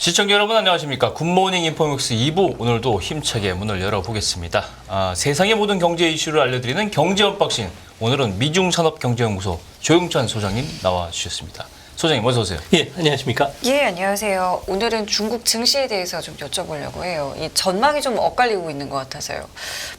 시청자 여러분 안녕하십니까. 굿모닝 인포믹스 2부 오늘도 힘차게 문을 열어보겠습니다. 세상의 모든 경제 이슈를 알려드리는 경제 언박싱. 오늘은 미중산업경제연구소 조용찬 소장님 나와주셨습니다. 소장님 어서 오세요. 예, 안녕하십니까? 예, 안녕하세요. 오늘은 중국 증시에 대해서 좀 여쭤보려고 해요. 이 전망이 좀 엇갈리고 있는 것 같아서요.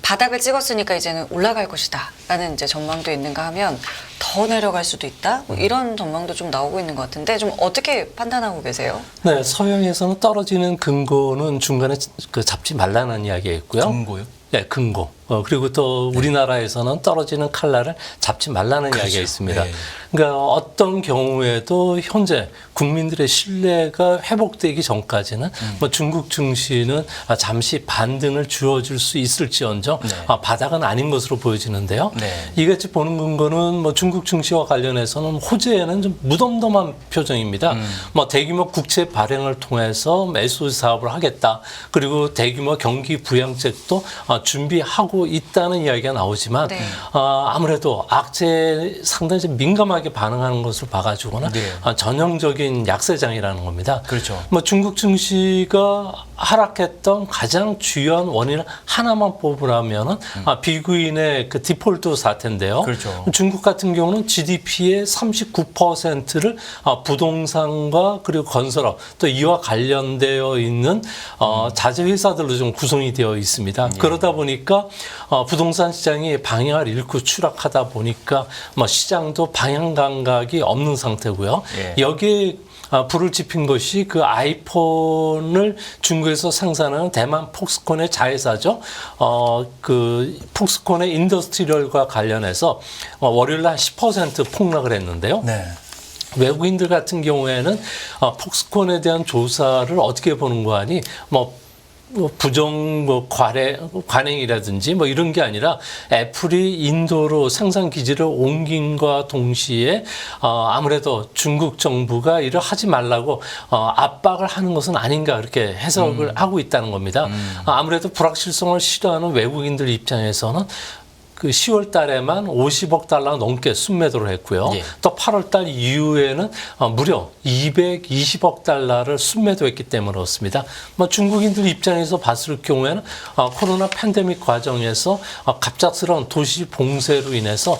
바닥을 찍었으니까 이제는 올라갈 것이다 라는 이제 전망도 있는가 하면 더 내려갈 수도 있다? 뭐 이런 전망도 좀 나오고 있는 것 같은데 좀 어떻게 판단하고 계세요? 네, 서양에서는 떨어지는 근거는 중간에 잡지 말라는 이야기가 있고요. 근거요? 네, 근거. 그리고 또 우리나라에서는 떨어지는 칼날을 잡지 말라는 그렇죠. 이야기가 있습니다. 네. 그러니까 어떤 경우에도 현재 국민들의 신뢰가 회복되기 전까지는 뭐 중국 증시는 잠시 반등을 주어줄 수 있을지언정 네. 바닥은 아닌 것으로 보여지는데요. 네. 이같이 보는 근거는 뭐 중국 증시와 관련해서는 호재에는 좀 무덤덤한 표정입니다. 뭐 대규모 국채 발행을 통해서 매수 사업을 하겠다. 그리고 대규모 경기 부양책도 준비하고 있다는 이야기가 나오지만 네. 아무래도 악재에 상당히 좀 민감하게 반응하는 것을 봐가지고는 네. 전형적인 약세장이라는 겁니다. 그렇죠. 뭐 중국 증시가 하락했던 가장 주요한 원인을 하나만 뽑으라면은 비구인의 그 디폴트 사태인데요. 그렇죠. 중국 같은 경우는 GDP의 39%를 부동산과 그리고 건설업 또 이와 관련되어 있는 자재 회사들로 좀 구성이 되어 있습니다. 그러다 보니까 부동산 시장이 방향을 잃고 추락하다 보니까 뭐 시장도 방향 감각이 없는 상태고요. 예. 여기에 불을 지핀 것이 그 아이폰을 중국에서 생산하는 대만 폭스콘의 자회사죠. 그 폭스콘의 인더스트리얼과 관련해서 월요일 날 10% 폭락을 했는데요. 네. 외국인들 같은 경우에는 폭스콘에 대한 조사를 어떻게 보는 거 아니 부정 관행이라든지 뭐 이런 게 아니라 애플이 인도로 생산 기지를 옮긴과 동시에 아무래도 중국 정부가 이를 하지 말라고 압박을 하는 것은 아닌가 그렇게 해석을 하고 있다는 겁니다. 아무래도 불확실성을 싫어하는 외국인들 입장에서는 그 10월 달에만 50억 달러 넘게 순매도를 했고요. 예. 또 8월 달 이후에는 무려 220억 달러를 순매도했기 때문에 그렇습니다. 뭐 중국인들 입장에서 봤을 경우에는 코로나 팬데믹 과정에서 갑작스러운 도시 봉쇄로 인해서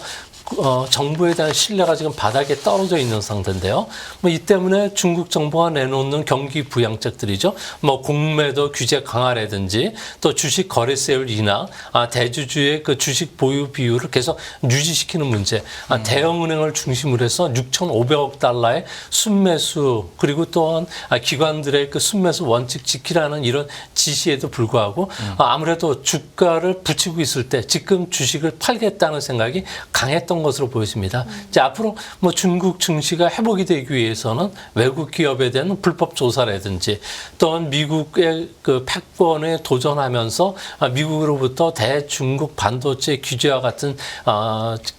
정부에 대한 신뢰가 지금 바닥에 떨어져 있는 상태인데요. 뭐 이 때문에 중국 정부가 내놓는 경기 부양책들이죠. 뭐 공매도 규제 강화라든지 또 주식 거래세율 인하, 대주주의 그 주식 보유 비율을 계속 유지시키는 문제, 대형은행을 중심으로 해서 6,500억 달러의 순매수 그리고 또한 기관들의 그 순매수 원칙 지키라는 이런 지시에도 불구하고 아무래도 주가를 붙이고 있을 때 지금 주식을 팔겠다는 생각이 강했던 것으로 보여집니다. 이제 앞으로 뭐 중국 증시가 회복이 되기 위해서는 외국 기업에 대한 불법 조사라든지 또한 미국의 그 패권에 도전하면서 미국으로부터 대중국 반도체 규제와 같은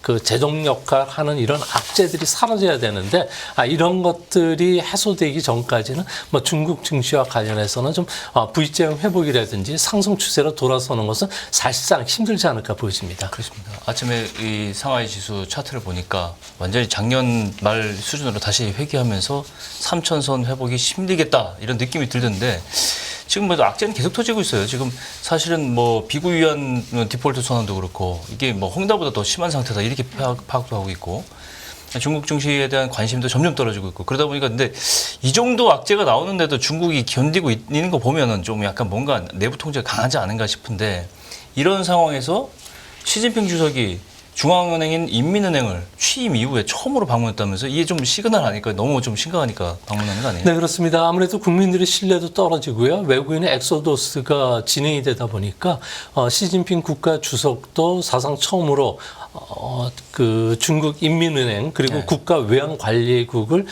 그 제동 역할을 하는 이런 악재들이 사라져야 되는데 이런 것들이 해소되기 전까지는 뭐 중국 증시와 관련해서는 좀 V자 회복이라든지 상승 추세로 돌아서는 것은 사실상 힘들지 않을까 보여집니다. 그렇습니다. 아침에 이 상하이 지수 차트를 보니까 완전히 작년 말 수준으로 다시 회귀하면서 3,000선 회복이 힘들겠다 이런 느낌이 들던데 지금 뭐 악재는 계속 터지고 있어요. 지금 사실은 뭐 비구 위한 디폴트 선언도 그렇고 이게 뭐 헝다보다 더 심한 상태다 이렇게 파악도 하고 있고 중국 증시에 대한 관심도 점점 떨어지고 있고 그러다 보니까 근데 이 정도 악재가 나오는데도 중국이 견디고 있는 거 보면은 좀 약간 뭔가 내부 통제가 강하지 않은가 싶은데 이런 상황에서 시진핑 주석이 중앙은행인 인민은행을 취임 이후에 처음으로 방문했다면서 이게 좀 시그널 아닐까요? 너무 좀 심각하니까 방문하는 거 아니에요? 네, 그렇습니다. 아무래도 국민들의 신뢰도 떨어지고요. 외국인의 엑소더스가 진행이 되다 보니까 시진핑 국가 주석도 사상 처음으로 그 중국 인민은행 그리고 네. 국가외환관리국을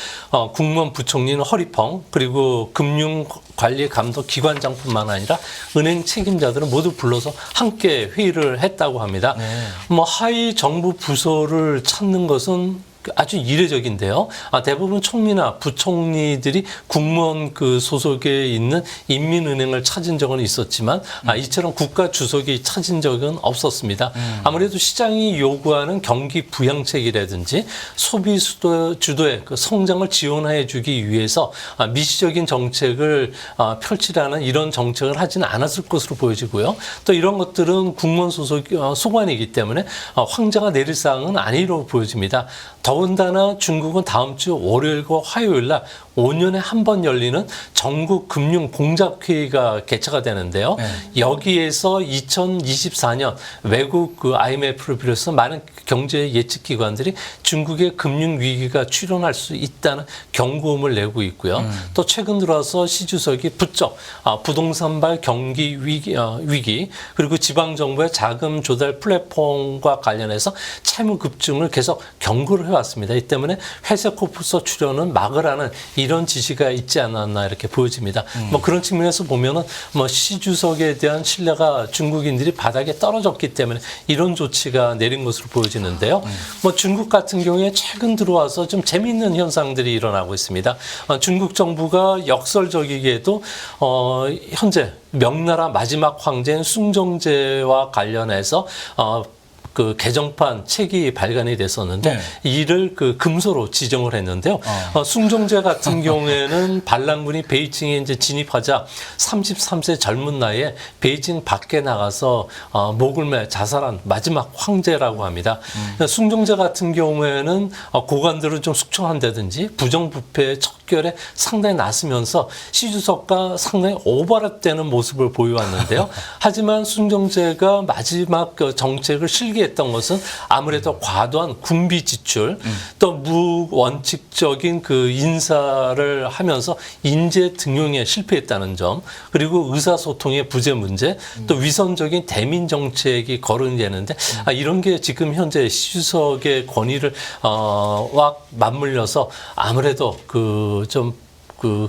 국무원 부총리는 허리펑 그리고 금융관리감독기관장뿐만 아니라 은행 책임자들은 모두 불러서 함께 회의를 했다고 합니다. 네. 뭐 하위 정부 부서를 찾는 것은 아주 이례적인데요. 대부분 총리나 부총리들이 국무원 그 소속에 있는 인민은행을 찾은 적은 있었지만 이처럼 국가 주석이 찾은 적은 없었습니다. 아무래도 시장이 요구하는 경기 부양책이라든지 소비 주도의 그 성장을 지원해 주기 위해서 미시적인 정책을 펼치라는 이런 정책을 하지는 않았을 것으로 보여지고요. 또 이런 것들은 국무원 소속 소관이기 때문에 황제가 내릴 사항은 아니라고 보여집니다. 더군다나 중국은 다음 주 월요일과 화요일 날 5년에 한 번 열리는 전국 금융 공작회의가 개최가 되는데요. 여기에서 2024년 외국 그 IMF를 비롯해서 많은 경제 예측 기관들이 중국의 금융 위기가 출현할 수 있다는 경고음을 내고 있고요. 또 최근 들어서 시 주석이 부쩍 부동산발 경기 위기 그리고 지방 정부의 자금 조달 플랫폼과 관련해서 채무 급증을 계속 경고를 해왔습니다. 이 때문에 회색 코프서 출현은 막으라는 이런 지시가 있지 않았나 이렇게 보여집니다. 뭐 그런 측면에서 보면은 뭐 시 주석에 대한 신뢰가 중국인들이 바닥에 떨어졌기 때문에 이런 조치가 내린 것으로 보여지는데요. 뭐 중국 같은 경우에 최근 들어와서 좀 재미있는 현상들이 일어나고 있습니다. 중국 정부가 역설적이게도 현재 명나라 마지막 황제인 숭정제와 관련해서 그 개정판 책이 발간이 됐었는데 이를 그 금소로 지정을 했는데요. 숭정제 같은 경우에는 반란군이 베이징에 이제 진입하자 33세 젊은 나이에 베이징 밖에 나가서 목을 매 자살한 마지막 황제라고 합니다. 숭정제 같은 경우에는 고관들을 좀 숙청한다든지 부정부패의 척결에 상당히 나서면서 시주석과 상당히 오버랩되는 모습을 보여왔는데요. 하지만 숭정제가 마지막 그 정책을 실기했던 것은 아무래도 과도한 군비 지출, 또 무원칙적인 그 인사를 하면서 인재 등용에 실패했다는 점, 그리고 의사소통의 부재 문제, 또 위선적인 대민 정책이 거론이 되는데 이런 게 지금 현재 시주석의 권위를 와 맞물려서 아무래도 그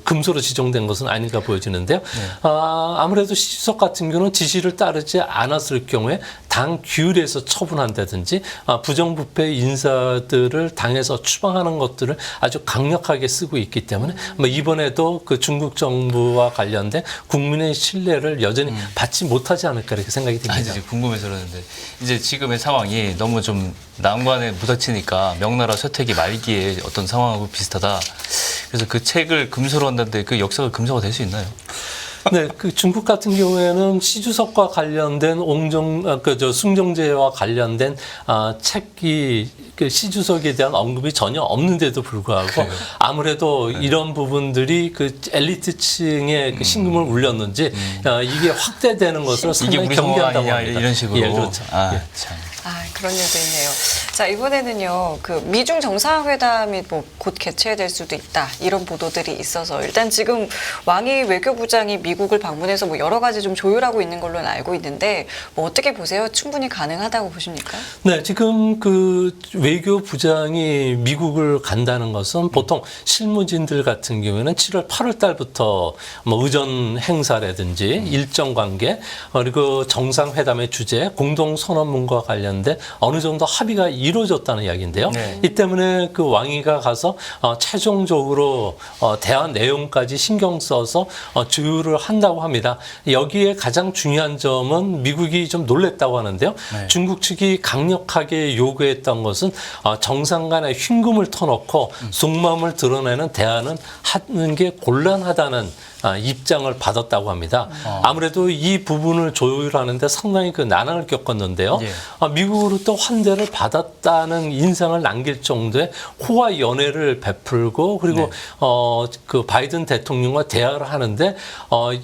금소로 지정된 것은 아닌가 보여지는데요. 아무래도 시주석 같은 경우는 지시를 따르지 않았을 경우에 당 규율에서 처분한다든지 부정부패 인사들을 당에서 추방하는 것들을 아주 강력하게 쓰고 있기 때문에 뭐 이번에도 그 중국 정부와 관련된 국민의 신뢰를 여전히 받지 못하지 않을까 이렇게 생각이 듭니다. 이제 궁금해서 그러는데 이제 지금의 상황이 너무 좀 난관에 부닥치니까 명나라 쇠퇴기 말기에 어떤 상황하고 비슷하다. 그래서 그 책을 금소로 한다는데 그 역사가 금소가 될 수 있나요? 네, 그 중국 같은 경우에는 시주석과 관련된 숭정제와 관련된 책이 그 시주석에 대한 언급이 전혀 없는데도 불구하고 아무래도 이런 부분들이 그 엘리트층의 그 신금을 울렸는지 이게 확대되는 것을 상당히 경계한다고 합니다. 이런 식으로. 예, 그렇죠. 예. 참. 그런 일도 있네요. 자, 이번에는요, 그 미중 정상회담이 뭐 곧 개최될 수도 있다. 이런 보도들이 있어서 일단 지금 왕이 외교부장이 미국을 방문해서 뭐 여러 가지 좀 조율하고 있는 걸로는 알고 있는데 뭐 어떻게 보세요? 충분히 가능하다고 보십니까? 네, 지금 그 외교부장이 미국을 간다는 것은 보통 실무진들 같은 경우에는 7월, 8월 달부터 뭐 의전 행사라든지 일정 관계 그리고 정상회담의 주제, 공동선언문과 관련된 어느 정도 합의가 이루어졌다는 이야기인데요. 이 때문에 그 왕이가 가서 최종적으로 대화 내용까지 신경 써서 조율을 한다고 합니다. 여기에 가장 중요한 점은 미국이 좀 놀랬다고 하는데요. 중국 측이 강력하게 요구했던 것은 정상 간의 휜금을 터놓고 속마음을 드러내는 대화는 하는 게 곤란하다는 입장을 받았다고 합니다. 아무래도 이 부분을 조율하는데 상당히 그 난항을 겪었는데요. 미국으로 또 환대를 받았다는 인상을 남길 정도의 호화 연애를 베풀고 그리고 그 바이든 대통령과 대화를 하는데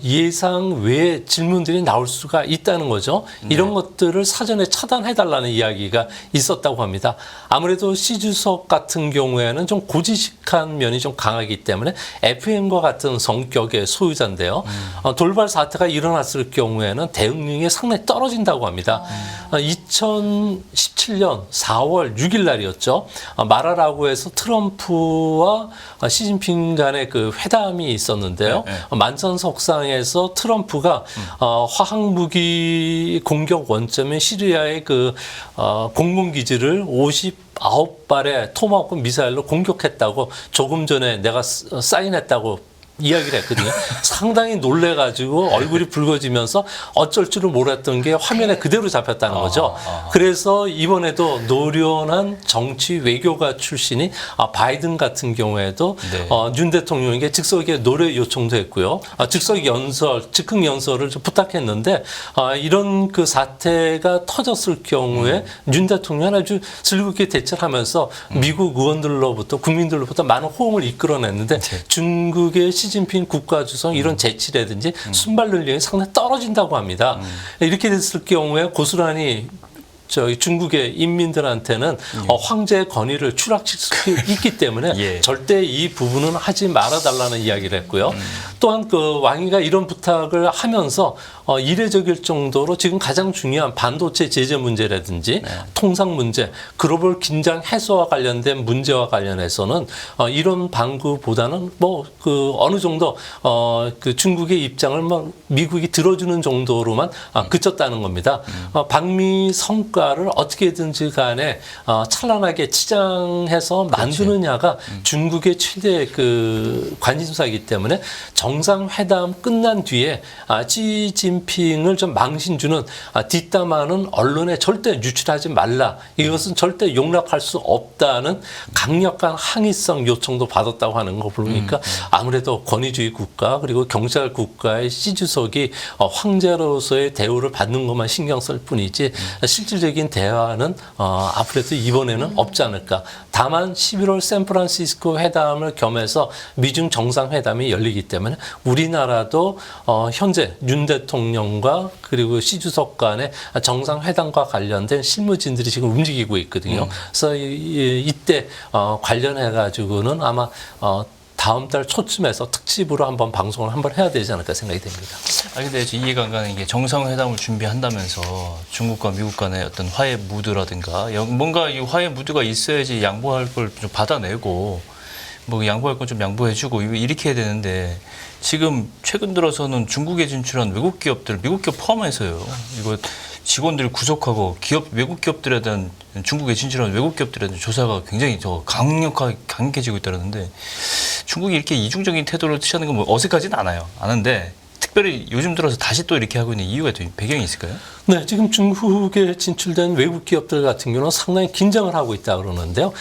예상 외의 질문들이 나올 수가 있다는 거죠. 이런 것들을 사전에 차단해달라는 이야기가 있었다고 합니다. 아무래도 시 주석 같은 경우에는 좀 고지식한 면이 좀 강하기 때문에 FM과 같은 성격의 소유자인데요. 돌발 사태가 일어났을 경우에는 대응력이 상당히 떨어진다고 합니다. 2017년 4월 6일 날이었죠. 마라라고에서 트럼프와 시진핑 간의 그 회담이 있었는데요. 만선석상에서 트럼프가 화학무기 공격 원점인 시리아의 그 공군기지를 59발의 토마호크 미사일로 공격했다고 조금 전에 내가 사인했다고 이야기를 했거든요. 상당히 놀래가지고 얼굴이 붉어지면서 어쩔 줄을 몰랐던 게 화면에 그대로 잡혔다는 거죠. 그래서 이번에도 노련한 정치 외교가 출신인 바이든 같은 경우에도 네. 윤 대통령에게 즉석에 노래 요청도 했고요. 즉석 연설, 즉흥 연설을 좀 부탁했는데 이런 그 사태가 터졌을 경우에 윤 대통령은 아주 즐겁게 대처를 하면서 미국 의원들로부터 국민들로부터 많은 호응을 이끌어냈는데 중국의 시진핑 국가주석 이런 재치라든지 순발 능력이 상당히 떨어진다고 합니다. 이렇게 됐을 경우에 고스란히 저희 중국의 인민들한테는 황제의 권위를 추락시킬 수 있기 때문에 예. 절대 이 부분은 하지 말아달라는 이야기를 했고요. 또한 그 왕위가 이런 부탁을 하면서 이례적일 정도로 지금 가장 중요한 반도체 제재 문제라든지 통상 문제, 글로벌 긴장 해소와 관련된 문제와 관련해서는 이런 방구보다는 뭐 그 어느 정도 그 중국의 입장을 뭐 미국이 들어주는 정도로만 그쳤다는 겁니다. 방미 성과를 어떻게든지 간에 찬란하게 치장해서 만드느냐가 중국의 최대 그 관심사이기 때문에 정상회담 끝난 뒤에 시진핑을 좀 망신 주는 뒷담화는 언론에 절대 유출하지 말라. 이것은 절대 용납할 수 없다는 강력한 항의성 요청도 받았다고 하는 거 보니까 아무래도 권위주의 국가 그리고 경찰 국가의 시 주석이 황제로서의 대우를 받는 것만 신경 쓸 뿐이지 실질적인 대화는 앞으로도 이번에는 없지 않을까. 다만 11월 샌프란시스코 회담을 겸해서 미중 정상회담이 열리기 때문에 우리나라도 현재 윤 대통령과 그리고 시 주석 간의 정상회담과 관련된 실무진들이 지금 움직이고 있거든요. 그래서 이때 관련해 가지고는 아마 다음 달 초쯤에서 특집으로 한번 방송을 한번 해야 되지 않을까 생각이 됩니다. 근데 이해가 안 가는 게 정상회담을 준비한다면서 중국과 미국 간의 어떤 화해 무드라든가 뭔가 이 화해 무드가 있어야지 양보할 걸 좀 받아내고 뭐 양보할 건 좀 양보해주고 이렇게 해야 되는데 지금 최근 들어서는 중국에 진출한 외국 기업들, 미국 기업 포함해서요. 이거 직원들 구속하고 외국 기업들에 대한 중국에 진출한 외국 기업들에 대한 조사가 굉장히 강력해지고 있다는데 중국이 이렇게 이중적인 태도를 취하는 건 뭐 어색하진 않아요. 아는데 특별히 요즘 들어서 다시 또 이렇게 하고 있는 이유가 또 배경이 있을까요? 네, 지금 중국에 진출된 외국 기업들 같은 경우는 상당히 긴장을 하고 있다 그러는데요.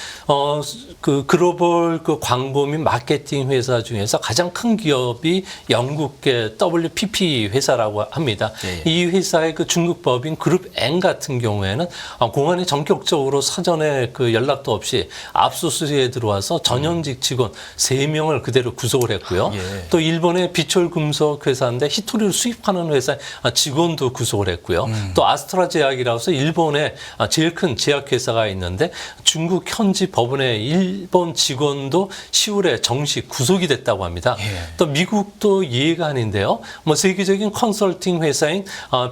그 글로벌 그 광고 및 마케팅 회사 중에서 가장 큰 기업이 영국의 WPP 회사라고 합니다. 예. 이 회사의 그 중국 법인 그룹 N 같은 경우에는 공안이 전격적으로 사전에 그 연락도 없이 압수수색에 들어와서 전현직 직원 3명을 그대로 구속을 했고요. 예. 또 일본의 비철금속 회사인데 히토리를 수입하는 회사 직원도 구속을 했고요. 또 아스트라제약이라고 해서 일본의 제일 큰 제약회사가 있는데 중국 현지 법원의 일본 직원도 10월에 정식 구속이 됐다고 합니다. 예. 또 미국도 이해가 아닌데요. 뭐 세계적인 컨설팅 회사인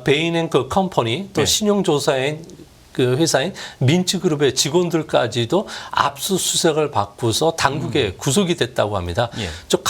베인앤크 컴퍼니 또 예. 신용조사인 그 회사인 민츠그룹의 직원들까지도 압수수색을 받고서 당국에 구속이 됐다고 합니다. 예. 좀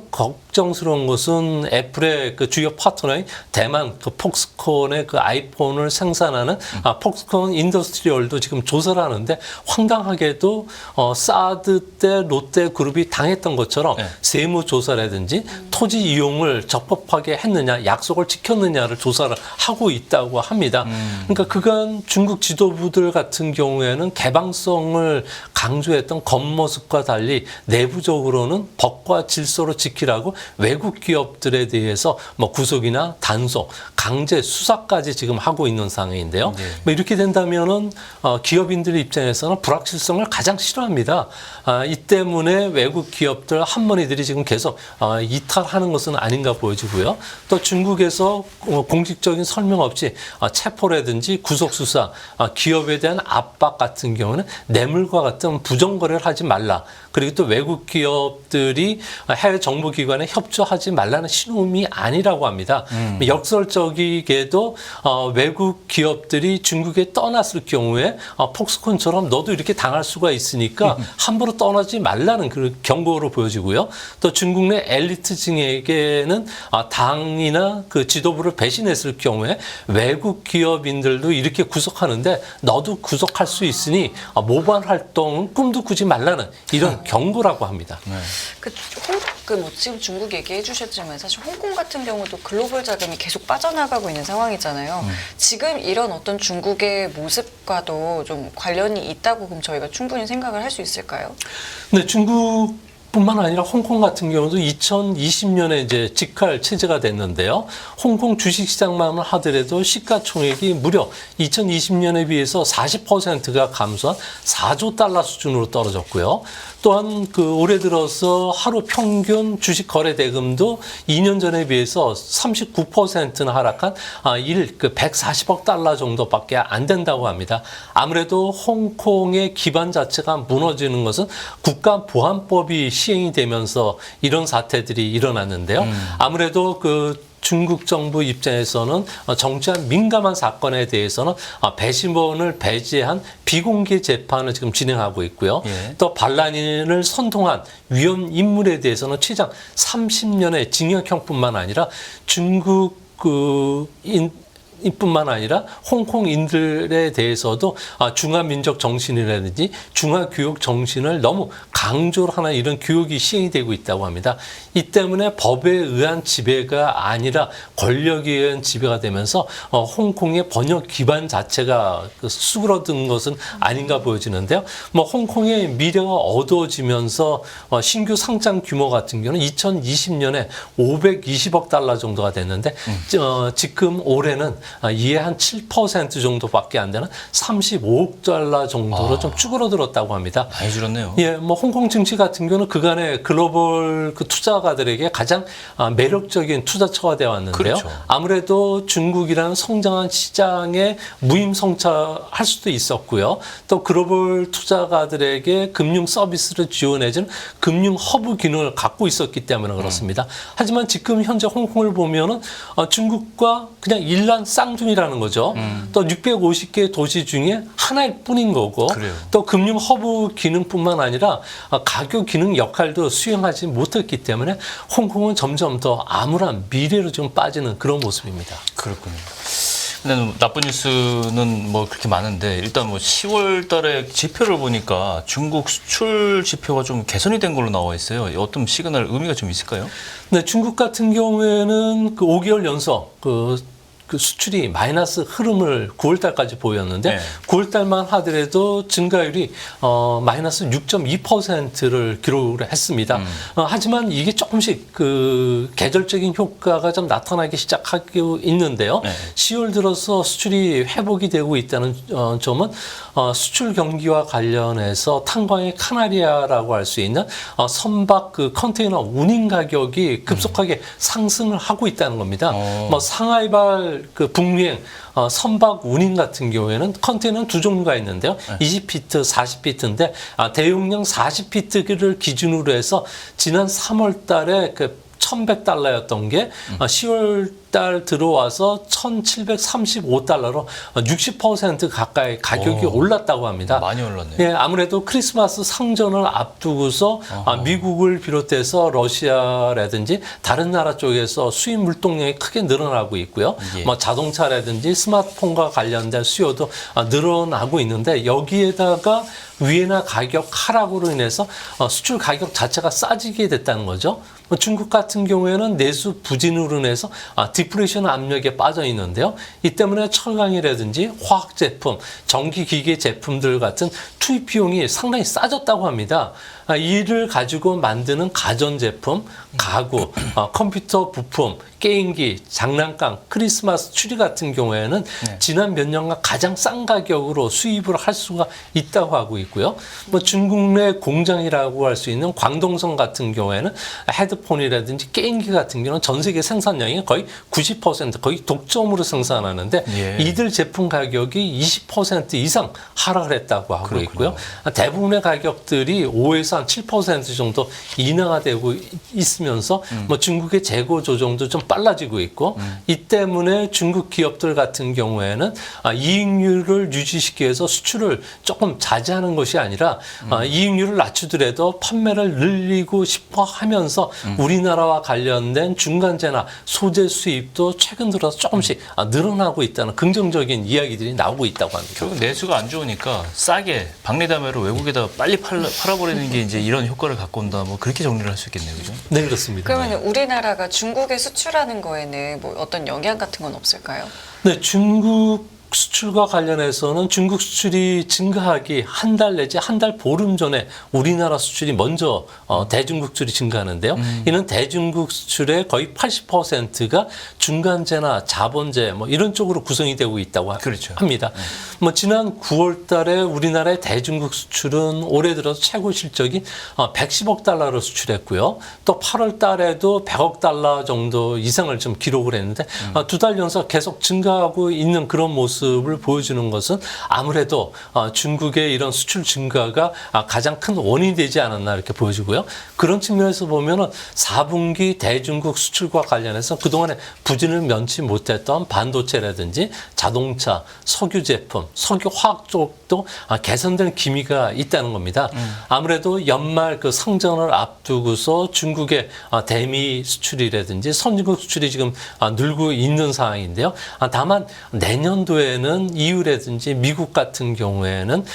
걱정스러운 것은 애플의 그 주요 파트너인 대만 그 폭스콘의 그 아이폰을 생산하는 폭스콘 인더스트리얼도 지금 조사를 하는데 황당하게도 사드 때 롯데그룹이 당했던 것처럼 네. 세무조사라든지 토지 이용을 적법하게 했느냐 약속을 지켰느냐를 조사를 하고 있다고 합니다. 그러니까 그간 중국 지도부들 같은 경우에는 개방성을 강조했던 겉모습과 달리 내부적으로는 법과 질서를 지키라고 외국 기업들에 대해서 뭐 구속이나 단속, 강제 수사까지 지금 하고 있는 상황인데요. 네. 뭐 이렇게 된다면은 기업인들 입장에서는 불확실성을 가장 싫어합니다. 이 때문에 외국 기업들 한머니들이 지금 계속 이탈하는 것은 아닌가 보여지고요. 또 중국에서 공식적인 설명 없이 체포라든지 구속 수사, 기업에 대한 압박 같은 경우는 뇌물과 같은 부정거래를 하지 말라. 그리고 또 외국 기업들이 해외 정보기관에 협조하지 말라는 신호음이 아니라고 합니다. 역설적이게도 외국 기업들이 중국에 떠났을 경우에 폭스콘처럼 너도 이렇게 당할 수가 있으니까 함부로 떠나지 말라는 그 경고로 보여지고요. 또 중국 내 엘리트층에게는 당이나 그 지도부를 배신했을 경우에 외국 기업인들도 이렇게 구속하는데 너도 구속할 수 있으니 모반 활동은 꿈도 꾸지 말라는 이런 경고라고 합니다. 네. 지금 중국 얘기해 주셨지만 사실 홍콩 같은 경우도 글로벌 자금이 계속 빠져나가고 있는 상황이잖아요. 지금 이런 어떤 중국의 모습과도 좀 관련이 있다고 그럼 저희가 충분히 생각을 할 수 있을까요? 네, 중국뿐만 아니라 홍콩 같은 경우도 2020년에 이제 직할 체제가 됐는데요. 홍콩 주식시장만 하더라도 시가총액이 무려 2020년에 비해서 40%가 감소한 4조 달러 수준으로 떨어졌고요. 또한 그 올해 들어서 하루 평균 주식 거래 대금도 2년 전에 비해서 39%나 하락한 140억 달러 정도밖에 안 된다고 합니다. 아무래도 홍콩의 기반 자체가 무너지는 것은 국가보안법이 시행이 되면서 이런 사태들이 일어났는데요. 아무래도 그 중국 정부 입장에서는 정치한 민감한 사건에 대해서는 배심원을 배제한 비공개 재판을 지금 진행하고 있고요. 예. 또 반란인을 선동한 위험 인물에 대해서는 최장 30년의 징역형뿐만 아니라 중국 뿐만 아니라 홍콩인들에 대해서도 중화민족 정신이라든지 중화교육 정신을 너무 강조를 하는 이런 교육이 시행이 되고 있다고 합니다. 이 때문에 법에 의한 지배가 아니라 권력에 의한 지배가 되면서 홍콩의 번역 기반 자체가 수그러든 것은 아닌가 보여지는데요. 홍콩의 미래가 어두워지면서 신규 상장 규모 같은 경우는 2020년에 520억 달러 정도가 됐는데 지금 올해는 이에 한 7% 정도밖에 안 되는 35억 달러 정도로 좀 쭈그러들었다고 합니다. 많이 줄었네요. 예, 홍콩 증시 같은 경우는 그간의 글로벌 그 투자가들에게 가장 매력적인 투자처가 되어 왔는데요. 그렇죠. 아무래도 중국이라는 성장한 시장에 무임성차할 수도 있었고요. 또 글로벌 투자가들에게 금융 서비스를 지원해준 금융 허브 기능을 갖고 있었기 때문에 그렇습니다. 하지만 지금 현재 홍콩을 보면은 중국과 그냥 일란 쌍둥이라는 거죠. 또 650개 도시 중에 하나일 뿐인 거고 그래요. 또 금융 허브 기능뿐만 아니라 가교 기능 역할도 수행하지 못했기 때문에 홍콩은 점점 더 암울한 미래로 좀 빠지는 그런 모습입니다. 그렇군요. 근데 나쁜 뉴스는 뭐 그렇게 많은데 일단 뭐 10월 달에 지표를 보니까 중국 수출 지표가 좀 개선이 된 걸로 나와 있어요. 어떤 시그널 의미가 좀 있을까요? 네, 중국 같은 경우에는 그 5개월 연속 그 수출이 마이너스 흐름을 9월 달까지 보였는데 네. 9월 달만 하더라도 증가율이 마이너스 6.2%를 기록을 했습니다. 하지만 이게 조금씩 그 계절적인 효과가 좀 나타나기 시작하고 있는데요. 네. 10월 들어서 수출이 회복이 되고 있다는 점은 수출 경기와 관련해서 탄광의 카나리아라고 할 수 있는 선박 그 컨테이너 운임 가격이 급속하게 상승을 하고 있다는 겁니다. 상하이발 그 북유행 선박 운임 같은 경우에는 컨테이너는 두 종류가 있는데요. 20피트, 40피트인데 대용량 40피트를 기준으로 해서 지난 3월 달에 그 1,100달러였던 게 10월 달 들어와서 1,735달러로 60% 가까이 가격이 올랐다고 합니다. 많이 올랐네요. 예, 아무래도 크리스마스 상전을 앞두고서 미국을 비롯해서 러시아라든지 다른 나라 쪽에서 수입 물동량이 크게 늘어나고 있고요. 예. 자동차라든지 스마트폰과 관련된 수요도 늘어나고 있는데 여기에다가 위에나 가격 하락으로 인해서 수출 가격 자체가 싸지게 됐다는 거죠. 중국 같은 경우에는 내수 부진으로 인해서 디프레이션 압력에 빠져 있는데요. 이 때문에 철강이라든지 화학 제품, 전기 기계 제품들 같은 투입 비용이 상당히 싸졌다고 합니다. 이를 가지고 만드는 가전제품, 가구, 컴퓨터 부품, 게임기, 장난감, 크리스마스 추리 같은 경우에는 지난 몇 년간 가장 싼 가격으로 수입을 할 수가 있다고 하고 있고요. 중국 내 공장이라고 할 수 있는 광동성 같은 경우에는 헤드폰이라든지 게임기 같은 경우는 전 세계 생산량이 거의 90% 거의 독점으로 생산하는데 예. 이들 제품 가격이 20% 이상 하락을 했다고 하고 그렇군요. 있고요. 대부분의 가격들이 5에서 한 7% 정도 인하가 되고 있으면서 뭐 중국의 재고 조정도 좀 빨라지고 있고 이 때문에 중국 기업들 같은 경우에는 이익률을 유지시키기 위해서 수출을 조금 자제하는 것이 아니라 이익률을 낮추더라도 판매를 늘리고 싶어 하면서 우리나라와 관련된 중간재나 소재 수입도 최근 들어서 조금씩 늘어나고 있다는 긍정적인 이야기들이 나오고 있다고 합니다. 결국 내수가 안 좋으니까 싸게 박리담회로 외국에다 빨리 팔아버리는 게 이제 이런 효과를 갖고 온다. 뭐 그렇게 정리를 할 수 있겠네요, 그죠? 네, 그렇습니다. 그러면 우리나라가 중국에 수출하는 거에는 뭐 어떤 영향 같은 건 없을까요? 네, 중국 수출과 관련해서는 중국 수출이 증가하기 한 달 내지 한 달 보름 전에 우리나라 수출이 먼저 대중국 수출이 증가하는데요. 이는 대중국 수출의 거의 80%가 중간재나 자본재 뭐 이런 쪽으로 구성이 되고 있다고 그렇죠. 합니다. 뭐 지난 9월 달에 우리나라의 대중국 수출은 올해 들어서 최고 실적인 110억 달러를 수출했고요. 또 8월 달에도 100억 달러 정도 이상을 좀 기록을 했는데 두 달 연속 계속 증가하고 있는 그런 모습을 보여주는 것은 아무래도 중국의 이런 수출 증가가 가장 큰 원인이 되지 않았나 이렇게 보여지고요. 그런 측면에서 보면은 4분기 대중국 수출과 관련해서 그동안에 부진을 면치 못했던 반도체라든지 자동차, 석유 제품, 석유 화학 쪽도 개선된 기미가 있다는 겁니다. 아무래도 연말 그 성전을 앞두고서 중국의 대미 수출이라든지 선진국 수출이 지금 늘고 있는 상황인데요. 다만 내년도에는 EU라든지 미국 같은 경우에는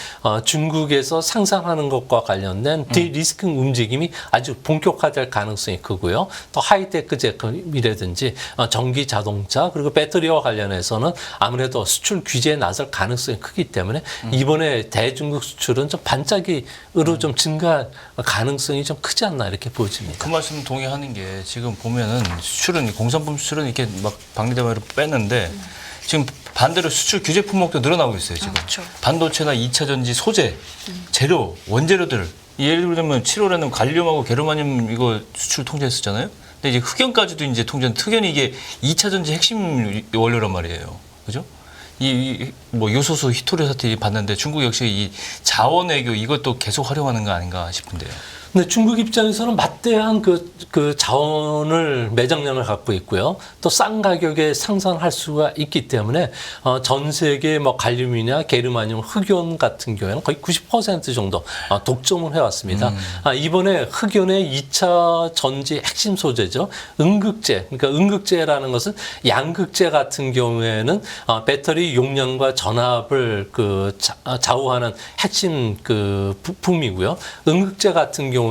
중국에서 상상하는 것과 관련된 디리스킹 움직임이 아주 본격화될 가능성이 크고요. 또 하이테크 제품이라든지 전기 자동차 그리고 배터리와 관련해서는 아무래도 수출 규제에 나설 가능성이 크기 때문에 이번에 대중국 수출은 좀 반짝이로 좀 증가 가능성이 좀 크지 않나 이렇게 보여집니다. 그 말씀 동의하는 게 지금 보면은 수출은 공산품 수출은 이렇게 막 박리담회로 뺐는데 지금 반대로 수출 규제 품목도 늘어나고 있어요, 지금. 그렇죠. 반도체나 2차 전지 소재, 재료, 원재료들. 예를 들면 7월에는 갈륨하고 게르마늄 이거 수출 통제했었잖아요. 근데 이제 흑연까지도 이제 흑연이 이게 2차 전지 핵심 원료란 말이에요. 그죠? 뭐 요소수 히토리 사태 봤는데 중국 역시 이 자원 외교 이것도 계속 활용하는 거 아닌가 싶은데요. 근데 중국 입장에서는 막대한 그 자원을 매장량을 갖고 있고요. 또 싼 가격에 생산할 수가 있기 때문에 전 세계 뭐 갈륨이나 게르마늄, 흑연 같은 경우에는 거의 90% 정도 독점을 해왔습니다. 이번에 흑연의 2차 전지 핵심 소재죠. 음극재. 그러니까 음극재라는 것은 양극재 같은 경우에는 배터리 용량과 전압을 그 좌우하는 핵심 그 부품이고요. 음극재 같은 경우에는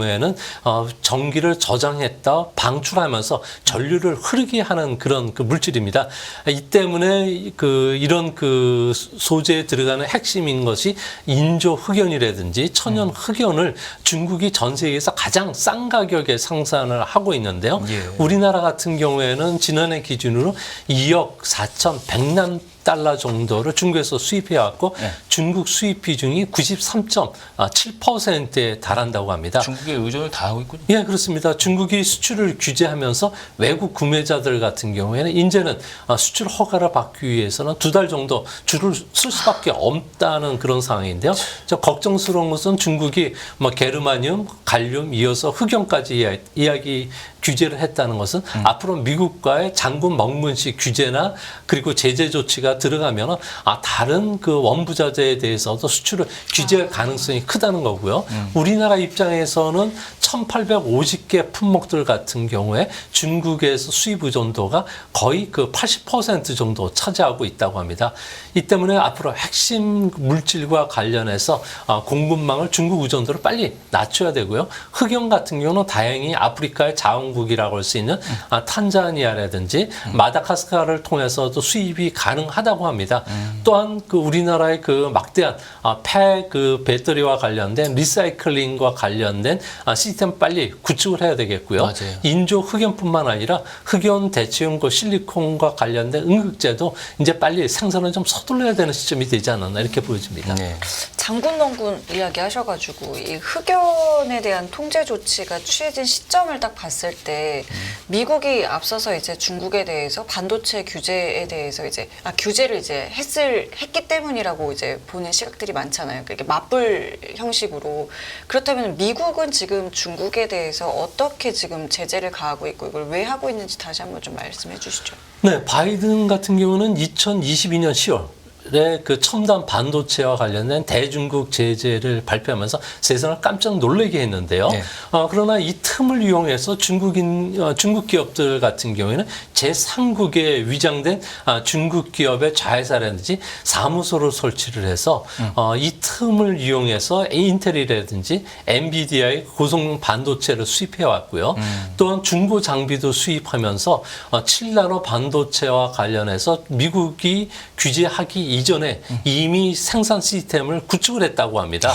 전기를 저장했다 방출하면서 전류를 흐르게 하는 그런 그 물질입니다. 이 때문에 이런 그 소재에 들어가는 핵심인 것이 인조 흑연이라든지 천연 흑연을 중국이 전 세계에서 가장 싼 가격에 생산을 하고 있는데요. 예. 우리나라 같은 경우에는 지난해 기준으로 2억 4,100만 달러 정도를 중국에서 수입해왔고 중국 수입 비중이 93.7%에 달한다고 합니다. 중국의 의존을 다 하고 있군요. 예, 그렇습니다. 중국이 수출을 규제하면서 외국 구매자들 같은 경우에는 이제는 수출 허가를 받기 위해서는 2달 정도 줄을 쓸 수밖에 없다는 그런 상황인데요. 저 걱정스러운 것은 중국이 뭐 게르마늄, 갈륨 이어서 흑연까지 이야기 규제를 했다는 것은 앞으로 미국과의 장군 먹문식 규제나 그리고 제재 조치가 들어가면 다른 그 원부자재에 대해서도 수출을 규제할 가능성이 크다는 거고요. 우리나라 입장에서는 1,850개 품목들 같은 경우에 중국에서 수입 의존도가 거의 그 80% 정도 차지하고 있다고 합니다. 이 때문에 앞으로 핵심 물질과 관련해서 공급망을 중국 의존도를 빨리 낮춰야 되고요. 흑연 같은 경우는 다행히 아프리카의 자원국이라고 할 수 있는 탄자니아라든지 마다가스카르를 통해서도 수입이 가능하다고 합니다. 또한 그 우리나라의 그 막대한 그 배터리와 관련된 리사이클링과 관련된 시스템 빨리 구축을 해야 되겠고요. 맞아요. 인조 흑연뿐만 아니라 흑연 대체용과 실리콘과 관련된 음극재도 이제 빨리 생산을 좀 서둘러야 되는 시점이 되지 않았나 이렇게 보여집니다. 네. 장군 멍군 이야기 하셔가지고 이 흑연에 대한 통제 조치가 취해진 시점을 딱 봤을 때 미국이 앞서서 이제 중국에 대해서 반도체 규제에 대해서 이제 규제를 이제 했기 때문이라고 이제 보는 시각들이 많잖아요. 그러니까 맞불 형식으로. 그렇다면 미국은 지금 중국에 대해서 어떻게 지금 제재를 가하고 있고 이걸 왜 하고 있는지 다시 한번 좀 말씀해 주시죠. 네, 바이든 같은 경우는 2022년 10월 그 첨단 반도체와 관련된 대중국 제재를 발표하면서 세상을 깜짝 놀라게 했는데요. 네. 그러나 이 틈을 이용해서 중국 기업들 같은 경우에는 제3국에 위장된 중국 기업의 자회사라든지 사무소를 설치를 해서 이 틈을 이용해서 인텔이라든지 엔비디아의 고성능 반도체를 수입해 왔고요. 또한 중고 장비도 수입하면서 7나노 반도체와 관련해서 미국이 규제하기 이전에 이미 생산 시스템을 구축을 했다고 합니다.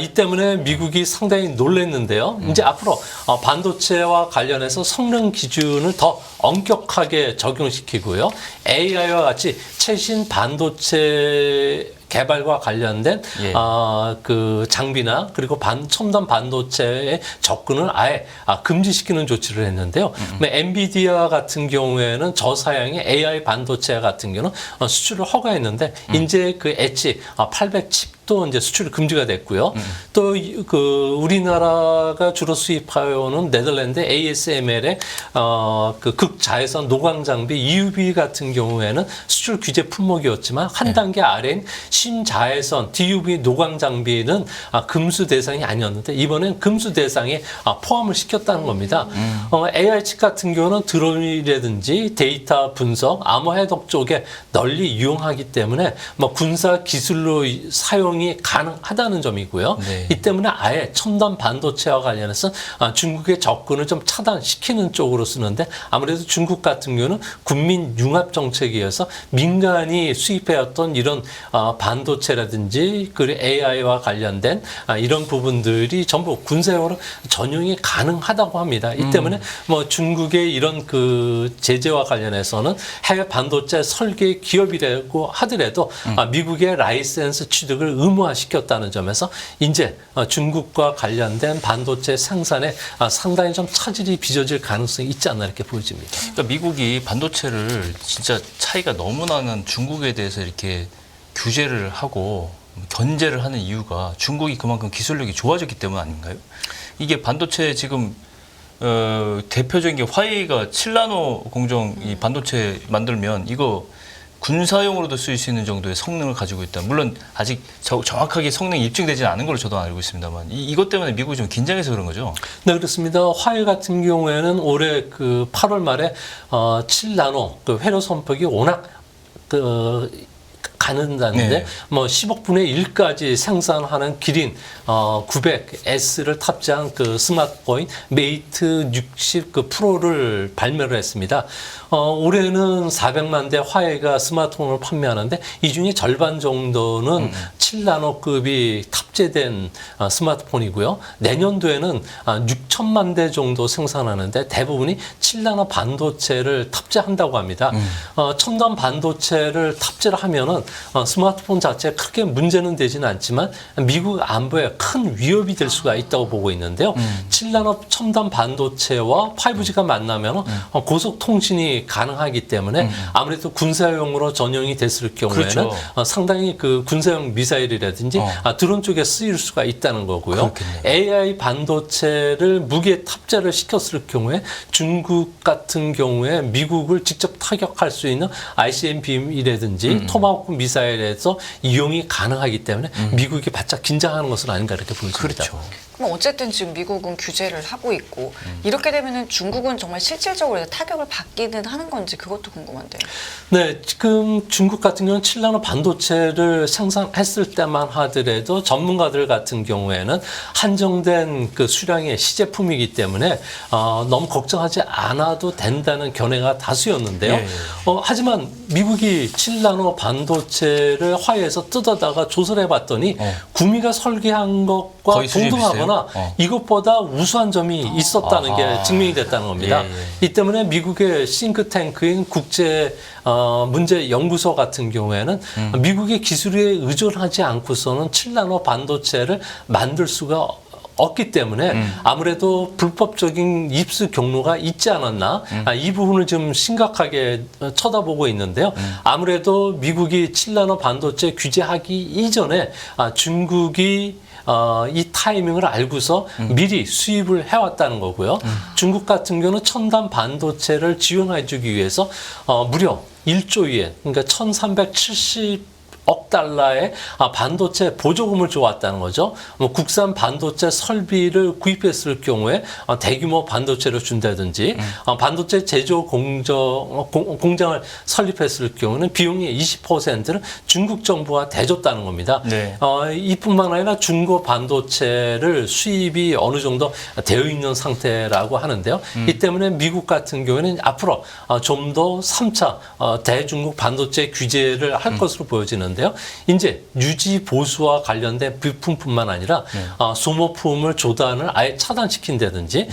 이 때문에 미국이 상당히 놀랐는데요. 이제 앞으로 반도체와 관련해서 성능 기준을 더 엄격하게 적용시키고요. AI와 같이 최신 반도체 개발과 관련된 예. 그 장비나 그리고 첨단 반도체의 접근을 아예 금지시키는 조치를 했는데요. 엔비디아 같은 경우에는 저사양의 AI 반도체 같은 경우는 수출을 허가했는데 이제 그 엣지 800칩도 이제 수출이 금지가 됐고요. 또 그 우리나라가 주로 수입하여오는 네덜란드 ASML의 그 극자외선 노광 장비 EUV 같은 경우에는 수출 규제 품목이었지만 한 단계 아래인 신자외선 DUV 노광 장비는 금수 대상이 아니었는데 이번엔 금수 대상에 포함을 시켰다는 겁니다. AI 칩 같은 경우는 드론이라든지 데이터 분석, 암호 해독 쪽에 널리 이용하기 때문에 뭐 군사 기술로 사용이 가능하다는 점이고요. 네. 이 때문에 아예 첨단 반도체와 관련해서 중국의 접근을 좀 차단시키는 쪽으로 쓰는데 아무래도 중국 같은 경우는 국민 융합 정책이어서 민간이 수입해왔던 이런 반도체라든지 그리고 AI와 관련된 이런 부분들이 전부 군사용으로 전용이 가능하다고 합니다. 이 때문에 뭐 중국의 이런 그 제재와 관련해서는 해외 반도체 설계 기업이라고 하더라도 미국의 라이센스 취득을 의무화시켰다는 점에서 이제 중국과 관련된 반도체 생산에 상당히 좀 차질이 빚어질 가능성이 있지 않나 이렇게 보여집니다. 그러니까 미국이 반도체를 진짜 차이가 너무 나는 중국에 대해서 이렇게 규제를 하고 견제를 하는 이유가 중국이 그만큼 기술력이 좋아졌기 때문 아닌가요? 이게 반도체 지금 대표적인 게 화웨이가 7나노 공정 이 반도체 만들면 이거 군사용으로도 쓰일 수 있는 정도의 성능을 가지고 있다. 물론 아직 정확하게 성능이 입증되지 않은 걸로 저도 알고 있습니다만 이것 때문에 미국이 좀 긴장해서 그런 거죠. 네, 그렇습니다. 화웨이 같은 경우에는 올해 그 8월 말에 7나노 그 회로 선폭이 워낙 가는다는데 네. 뭐 10억 분의 1까지 생산하는 기린 900S를 탑재한 그 스마트폰 메이트 60 그 프로를 발매를 했습니다. 올해는 400만 대 화웨이가 스마트폰을 판매하는데 이 중에 절반 정도는 7나노급이 탑재된 스마트폰이고요. 내년도에는 6천만 대 정도 생산하는데 대부분이 7나노 반도체를 탑재한다고 합니다. 첨단 반도체를 탑재를 하면은 스마트폰 자체에 크게 문제는 되지는 않지만 미국 안보에 큰 위협이 될 수가 있다고 보고 있는데요. 7나노 첨단 반도체와 5G가 만나면 고속 통신이 가능하기 때문에 아무래도 군사용으로 전용이 됐을 경우에는 그렇죠. 상당히 그 군사용 미사일이라든지 드론 쪽에 쓰일 수가 있다는 거고요. 그렇겠네요. AI 반도체를 무기에 탑재를 시켰을 경우에 중국 같은 경우에 미국을 직접 타격할 수 있는 ICBM이라든지 토마호크 미사일에서 이용이 가능하기 때문에 미국이 바짝 긴장하는 것은 아닌가 이렇게 보여집니다. 그렇죠. 그럼 어쨌든 지금 미국은 규제를 하고 있고 이렇게 되면은 중국은 정말 실질적으로 타격을 받기는 하는 건지 그것도 궁금한데요. 네, 지금 중국 같은 경우는 7나노 반도체를 생산했을 때만 하더라도 전문가들 같은 경우에는 한정된 그 수량의 시제품이기 때문에 너무 걱정하지 않아도 된다는 견해가 다수였는데요. 예, 예. 하지만 미국이 7나노 반도체를 화웨이에서 뜯어다가 조사를 해봤더니 구미가 설계한 것과 거의 수준이 동등하거나 비슷해요? 이것보다 우수한 점이 있었다는 게 증명이 됐다는 겁니다. 예, 예. 이 때문에 미국의 싱크탱크인 국제 문제 연구소 같은 경우에는 미국의 기술에 의존하지 않고서는 7나노 반도체를 만들 수가 없기 때문에 아무래도 불법적인 입수 경로가 있지 않았나 이 부분을 좀 심각하게 쳐다보고 있는데요. 아무래도 미국이 7나노 반도체 규제하기 이전에 중국이 이 타이밍을 알고서 미리 수입을 해왔다는 거고요. 중국 같은 경우는 첨단 반도체를 지원해주기 위해서 무려 1조 위엔, 그러니까 1,370억 달러의 반도체 보조금을 줘왔다는 거죠. 국산 반도체 설비를 구입했을 경우에 대규모 반도체를 준다든지 반도체 제조 공장을 설립했을 경우는 비용의 20%를 중국 정부가 대줬다는 겁니다. 네. 이뿐만 아니라 중고 반도체를 수입이 어느 정도 되어 있는 상태라고 하는데요. 이 때문에 미국 같은 경우에는 앞으로 좀 더 3차 대중국 반도체 규제를 할 것으로 보여지는데요. 이제 유지 보수와 관련된 부품뿐만 아니라 소모품을 조단을 아예 차단시킨다든지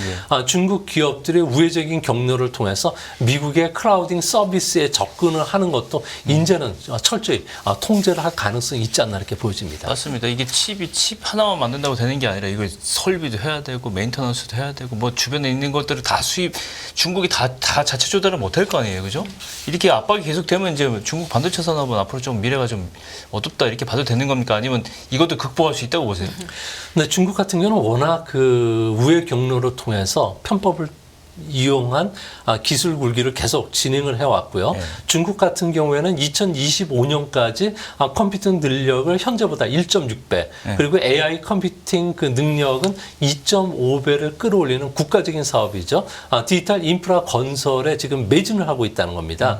중국 기업들의 우회적인 경로를 통해서 미국의 클라우딩 서비스에 접근을 하는 것도 이제는 철저히 통제를 할 가능성이 있지 않나 이렇게 보여집니다. 맞습니다. 이게 칩 하나만 만든다고 되는 게 아니라 이거 설비도 해야 되고 메인터넌스도 해야 되고 뭐 주변에 있는 것들을 다 중국이 다 자체 조달을 못할 거 아니에요, 그죠? 이렇게 압박이 계속되면 이제 중국 반도체 산업은 앞으로 좀 미래가 좀 어둡다 이렇게 봐도 되는 겁니까? 아니면 이것도 극복할 수 있다고 보세요? 근데 중국 같은 경우는 워낙 그 우회 경로를 통해서 편법을 이용한 기술 굴기를 계속 진행을 해왔고요. 중국 같은 경우에는 2025년까지 컴퓨팅 능력을 현재보다 1.6배 그리고 AI 컴퓨팅 그 능력은 2.5배를 끌어올리는 국가적인 사업이죠. 디지털 인프라 건설에 지금 매진을 하고 있다는 겁니다.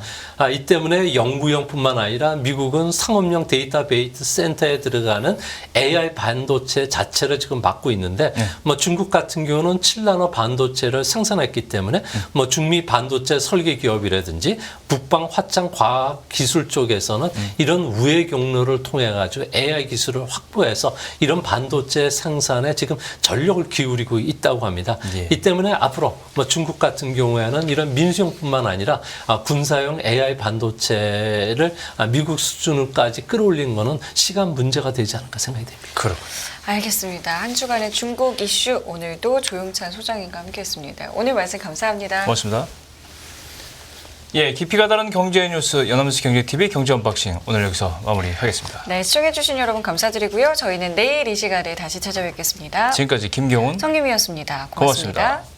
이 때문에 연구용뿐만 아니라 미국은 상업용 데이터베이스 센터에 들어가는 AI 반도체 자체를 지금 맡고 있는데 뭐 중국 같은 경우는 7나노 반도체를 생산했기 때문에 뭐 중미 반도체 설계 기업이라든지 북방 화창 과학 기술 쪽에서는 이런 우회 경로를 통해 가지고 AI 기술을 확보해서 이런 반도체 생산에 지금 전력을 기울이고 있다고 합니다. 이 때문에 앞으로 뭐 중국 같은 경우에는 이런 민수용뿐만 아니라 군사용 AI 반도체를 미국 수준으로까지 끌어올리는 것은 시간 문제가 되지 않을까 생각이 됩니다. 그렇군요. 알겠습니다. 한 주간의 중국 이슈 오늘도 조용찬 소장님과 함께했습니다. 오늘 말씀 감사합니다. 고맙습니다. 예, 깊이가 다른 경제 뉴스 연합뉴스 경제TV 경제 언박싱 오늘 여기서 마무리하겠습니다. 네, 시청해주신 여러분 감사드리고요. 저희는 내일 이 시간에 다시 찾아뵙겠습니다. 지금까지 김경훈, 성김이었습니다. 고맙습니다. 고맙습니다.